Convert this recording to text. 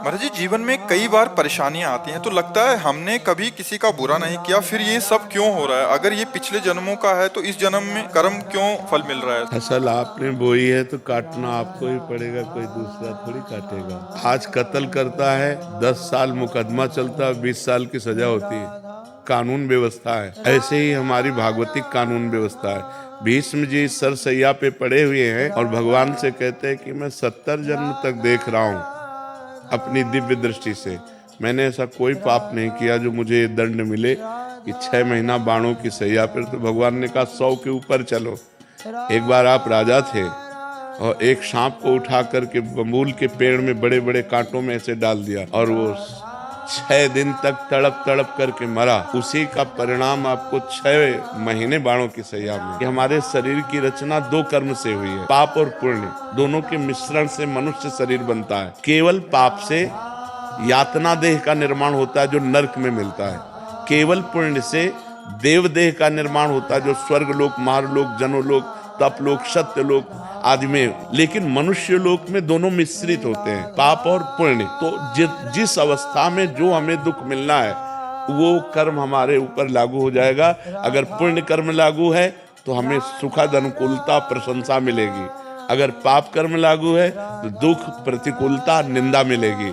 महाराज जी, जीवन में कई बार परेशानियां आती हैं तो लगता है हमने कभी किसी का बुरा नहीं किया, फिर ये सब क्यों हो रहा है? अगर ये पिछले जन्मों का है तो इस जन्म में कर्म क्यों फल मिल रहा है? फसल आपने बोई है तो काटना आपको ही पड़ेगा, कोई दूसरा थोड़ी काटेगा। आज कत्ल करता है, 10 साल मुकदमा चलता है, 20 साल की सजा होती है। कानून व्यवस्था है, ऐसे ही हमारी भागवतिक कानून व्यवस्था है। भीष्म जी सरसैया पे पड़े हुए हैं और भगवान से कहते हैं कि मैं 70 जन्म तक देख रहा हूँ अपनी दिव्य दृष्टि से, मैंने ऐसा कोई पाप नहीं किया जो मुझे दंड मिले कि 6 महीना बाणों की सैया पर। तो भगवान ने कहा 100 के ऊपर चलो। एक बार आप राजा थे और एक सांप को उठा करके बबूल के पेड़ में बड़े बड़े कांटों में ऐसे डाल दिया और वो 6 दिन तक तड़प तड़प करके मरा। उसी का परिणाम आपको 6 महीने बाणों की सैया में। कि हमारे शरीर की रचना 2 कर्म से हुई है, पाप और पुण्य, दोनों के मिश्रण से मनुष्य शरीर बनता है। केवल पाप से यातना देह का निर्माण होता है जो नरक में मिलता है, केवल पुण्य से देव देह का निर्माण होता है जो स्वर्ग लोक, मारलोक, जनोलोक, तपलोक, सत्यलोक आदि में। लेकिन मनुष्य लोक में दोनों मिश्रित होते हैं, पाप और पुण्य। तो जिस अवस्था में जो हमें दुख मिलना है वो कर्म हमारे ऊपर लागू हो जाएगा। अगर पुण्य कर्म लागू है तो हमें सुखद अनुकूलता प्रशंसा मिलेगी, अगर पाप कर्म लागू है तो दुख प्रतिकूलता निंदा मिलेगी।